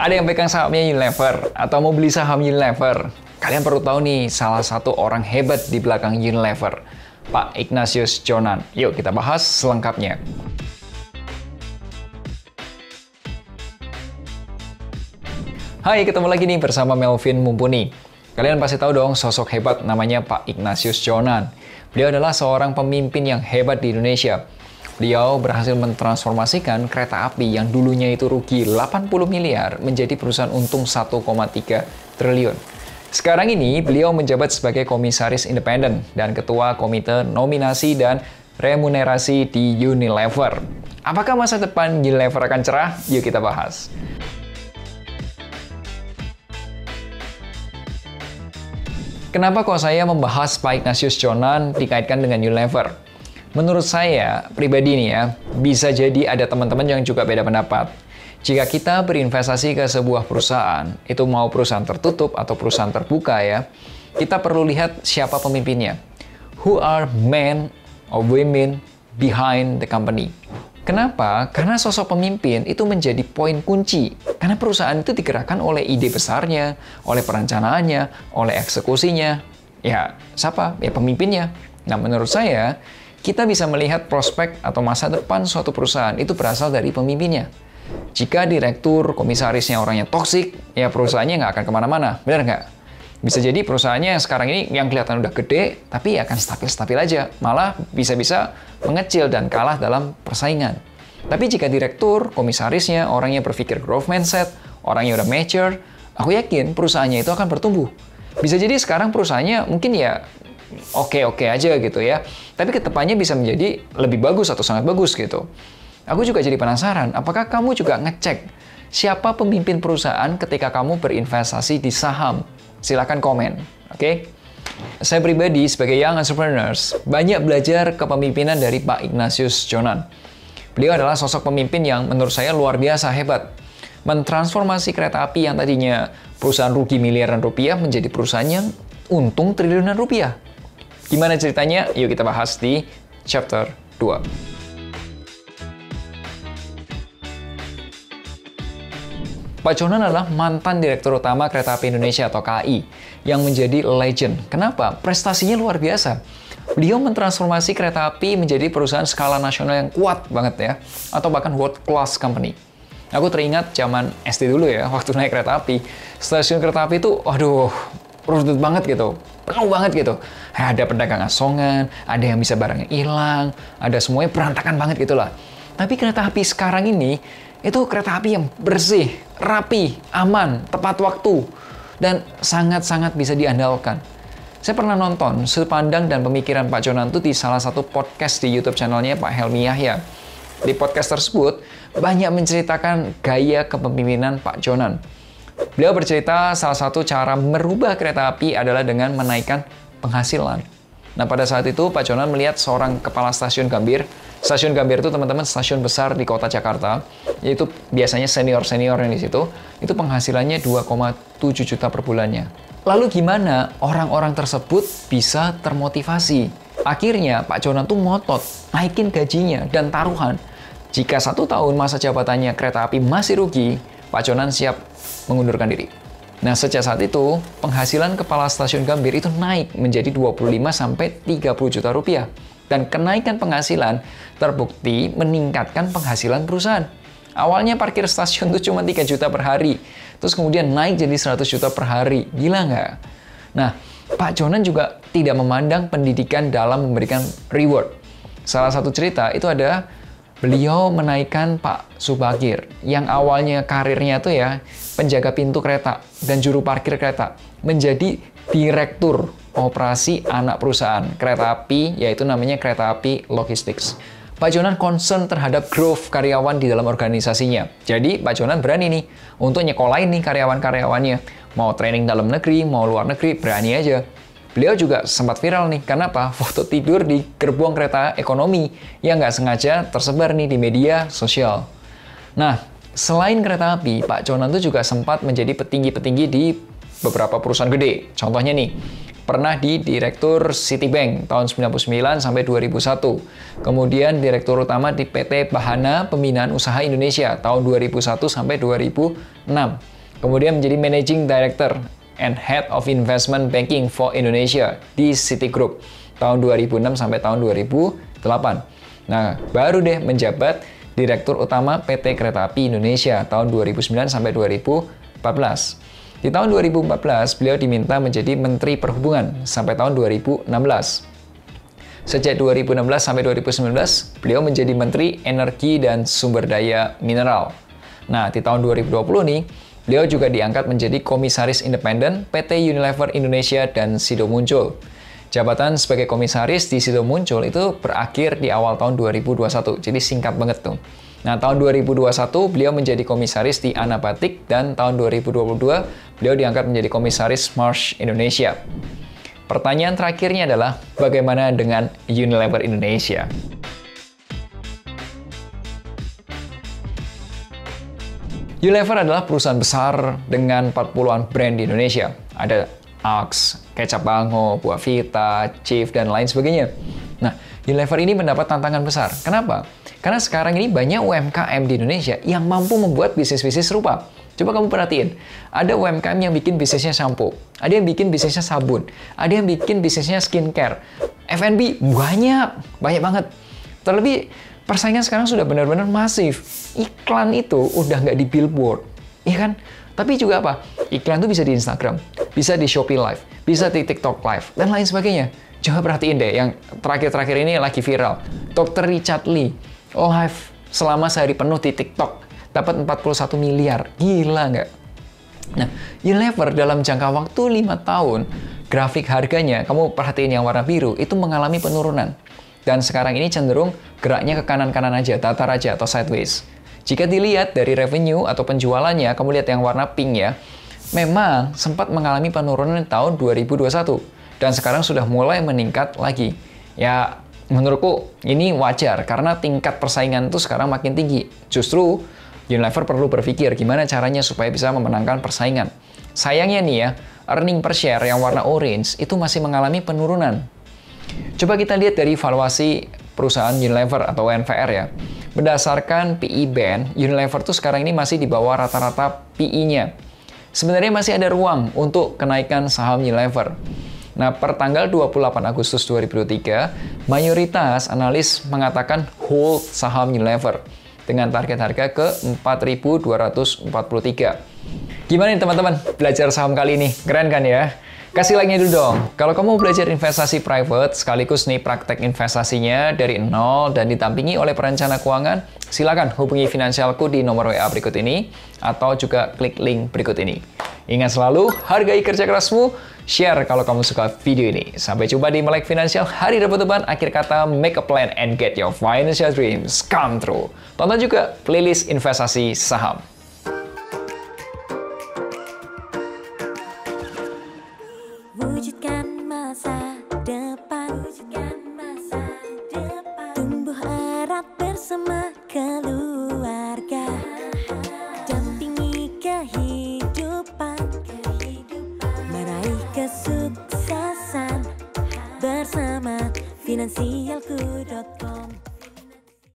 Ada yang pegang sahamnya Unilever atau mau beli saham Unilever. Kalian perlu tahu nih, salah satu orang hebat di belakang Unilever, Pak Ignatius Jonan. Yuk kita bahas selengkapnya. Hai, ketemu lagi nih bersama Melvin Mumpuni. Kalian pasti tahu dong sosok hebat namanya Pak Ignatius Jonan. Beliau adalah seorang pemimpin yang hebat di Indonesia. Beliau berhasil mentransformasikan kereta api yang dulunya itu rugi 80 miliar menjadi perusahaan untung 1,3 triliun. Sekarang ini beliau menjabat sebagai komisaris independen dan ketua komite nominasi dan remunerasi di Unilever. Apakah masa depan Unilever akan cerah? Yuk kita bahas. Kenapa kok saya membahas Pak Ignatius Jonan dikaitkan dengan Unilever? Menurut saya pribadi nih ya, bisa jadi ada teman-teman yang juga beda pendapat. Jika kita berinvestasi ke sebuah perusahaan, itu mau perusahaan tertutup atau perusahaan terbuka ya, kita perlu lihat siapa pemimpinnya. Who are men or women behind the company? Kenapa? Karena sosok pemimpin itu menjadi poin kunci. Karena perusahaan itu digerakkan oleh ide besarnya, oleh perencanaannya, oleh eksekusinya. Ya, siapa? Ya pemimpinnya. Nah, menurut saya, kita bisa melihat prospek atau masa depan suatu perusahaan itu berasal dari pemimpinnya. Jika direktur, komisarisnya orangnya toksik, ya perusahaannya nggak akan kemana-mana. Benar nggak? Bisa jadi perusahaannya sekarang ini yang kelihatan udah gede, tapi akan stabil-stabil aja. Malah bisa-bisa mengecil dan kalah dalam persaingan. Tapi jika direktur, komisarisnya orangnya berpikir growth mindset, orangnya udah mature, aku yakin perusahaannya itu akan bertumbuh. Bisa jadi sekarang perusahaannya mungkin ya oke-oke aja gitu ya. Tapi kedepannya bisa menjadi lebih bagus atau sangat bagus gitu. Aku juga jadi penasaran, apakah kamu juga ngecek siapa pemimpin perusahaan ketika kamu berinvestasi di saham? Silahkan komen, oke? Saya pribadi sebagai young entrepreneurs banyak belajar kepemimpinan dari Pak Ignatius Jonan. Beliau adalah sosok pemimpin yang menurut saya luar biasa hebat. Mentransformasi kereta api yang tadinya perusahaan rugi miliaran rupiah menjadi perusahaan yang untung triliunan rupiah. Gimana ceritanya? Yuk kita bahas di chapter 2. Pak Jonan adalah mantan Direktur Utama Kereta Api Indonesia atau KAI yang menjadi legend. Kenapa? Prestasinya luar biasa. Beliau mentransformasi kereta api menjadi perusahaan skala nasional yang kuat banget ya, atau bahkan world class company. Aku teringat zaman SD dulu ya, waktu naik kereta api, stasiun kereta api itu, waduh, rudut banget gitu, penuh banget gitu. Ada pedagang asongan, ada yang bisa barangnya hilang, ada semuanya berantakan banget gitulah. Tapi kereta api sekarang ini, itu kereta api yang bersih, rapi, aman, tepat waktu, dan sangat-sangat bisa diandalkan. Saya pernah nonton sudut pandang dan pemikiran Pak Jonan itu di salah satu podcast di YouTube channelnya Pak Helmi Yahya. Di podcast tersebut, banyak menceritakan gaya kepemimpinan Pak Jonan. Beliau bercerita salah satu cara merubah kereta api adalah dengan menaikkan penghasilan. Nah, pada saat itu Pak Jonan melihat seorang kepala stasiun Gambir. Stasiun Gambir itu teman-teman stasiun besar di kota Jakarta, yaitu biasanya senior-senior yang di situ, itu penghasilannya 2,7 juta per bulannya. Lalu gimana orang-orang tersebut bisa termotivasi? Akhirnya Pak Jonan tuh ngotot, naikin gajinya dan taruhan. Jika 1 tahun masa jabatannya kereta api masih rugi, Pak Jonan siap mengundurkan diri. Nah, sejak saat itu, penghasilan kepala stasiun Gambir itu naik menjadi 25-30 juta rupiah. Dan kenaikan penghasilan terbukti meningkatkan penghasilan perusahaan. Awalnya parkir stasiun itu cuma 3 juta per hari. Terus kemudian naik jadi 100 juta per hari. Gila nggak? Nah, Pak Jonan juga tidak memandang pendidikan dalam memberikan reward. Salah satu cerita itu ada beliau menaikkan Pak Subagir yang awalnya karirnya tuh ya penjaga pintu kereta dan juru parkir kereta menjadi direktur operasi anak perusahaan kereta api, yaitu namanya Kereta Api Logistics. Pak Jonan concern terhadap growth karyawan di dalam organisasinya. Jadi Pak Jonan berani nih untuk nyekolahin nih karyawan-karyawannya. Mau training dalam negeri, mau luar negeri, berani aja. Beliau juga sempat viral nih, karena apa? Foto tidur di gerbong kereta ekonomi yang nggak sengaja tersebar nih di media sosial. Nah, selain kereta api, Pak Jonan tuh juga sempat menjadi petinggi-petinggi di beberapa perusahaan gede. Contohnya nih, Pernah di Direktur Citibank tahun 99 sampai 2001. Kemudian Direktur Utama di PT Bahana Pembinaan Usaha Indonesia tahun 2001 sampai 2006. Kemudian menjadi Managing Director and Head of Investment Banking for Indonesia di Citigroup tahun 2006 sampai tahun 2008. Nah, baru deh menjabat Direktur Utama PT Kereta Api Indonesia tahun 2009 sampai 2014. Di tahun 2014, beliau diminta menjadi Menteri Perhubungan sampai tahun 2016. Sejak 2016 sampai 2019, beliau menjadi Menteri Energi dan Sumber Daya Mineral. Nah, di tahun 2020 nih, beliau juga diangkat menjadi Komisaris Independen PT Unilever Indonesia dan Sido Muncul. Jabatan sebagai komisaris di Sido Muncul itu berakhir di awal tahun 2021, jadi singkat banget tuh. Nah, tahun 2021 beliau menjadi komisaris di Anabatik dan tahun 2022 beliau diangkat menjadi komisaris Marsh Indonesia. Pertanyaan terakhirnya adalah bagaimana dengan Unilever Indonesia? Unilever adalah perusahaan besar dengan 40-an brand di Indonesia. Ada Axe, Kecap Bango, Buah Vita, Chief, dan lain sebagainya. Nah, Unilever ini mendapat tantangan besar. Kenapa? Karena sekarang ini banyak UMKM di Indonesia yang mampu membuat bisnis-bisnis serupa. Coba kamu perhatiin, ada UMKM yang bikin bisnisnya shampoo, ada yang bikin bisnisnya sabun, ada yang bikin bisnisnya skincare. F&B banyak banget. Terlebih, persaingan sekarang sudah benar-benar masif. Iklan itu udah nggak di billboard, iya kan? Tapi juga apa? Iklan itu bisa di Instagram, bisa di Shopee Live, bisa di TikTok Live, dan lain sebagainya. Coba perhatiin deh, yang terakhir-terakhir ini lagi viral. Dr. Richard Lee live selama sehari penuh di TikTok, dapat 41 miliar. Gila nggak? Nah, Unilever dalam jangka waktu 5 tahun, grafik harganya, kamu perhatiin yang warna biru, itu mengalami penurunan. Dan sekarang ini cenderung geraknya ke kanan-kanan aja, datar aja, atau sideways. Jika dilihat dari revenue atau penjualannya, kamu lihat yang warna pink ya, memang sempat mengalami penurunan di tahun 2021. Dan sekarang sudah mulai meningkat lagi. Ya, menurutku ini wajar karena tingkat persaingan itu sekarang makin tinggi. Justru Unilever perlu berpikir gimana caranya supaya bisa memenangkan persaingan. Sayangnya nih ya, earning per share yang warna orange itu masih mengalami penurunan. Coba kita lihat dari valuasi perusahaan Unilever atau UNVR ya. Berdasarkan PE band, Unilever tuh sekarang ini masih di bawah rata-rata PE-nya. Sebenarnya masih ada ruang untuk kenaikan saham Unilever. Nah, per tanggal 28 Agustus 2023, mayoritas analis mengatakan hold saham Unilever dengan target harga ke 4.243. Gimana nih teman-teman belajar saham kali ini? Keren kan ya? Kasih like-nya dulu dong. Kalau kamu belajar investasi private, sekaligus nih praktek investasinya dari nol dan didampingi oleh perencana keuangan, silakan hubungi finansialku di nomor WA berikut ini, atau juga klik link berikut ini. Ingat selalu, hargai kerja kerasmu, share kalau kamu suka video ini. Sampai jumpa di Melek Finansial hari Rabu depan, akhir kata, make a plan and get your financial dreams come true. Tonton juga playlist investasi saham. Wujudkan masa depan, tumbuh erat bersama keluarga, dampingi kehidupan, meraih kesuksesan bersama finansialku.com.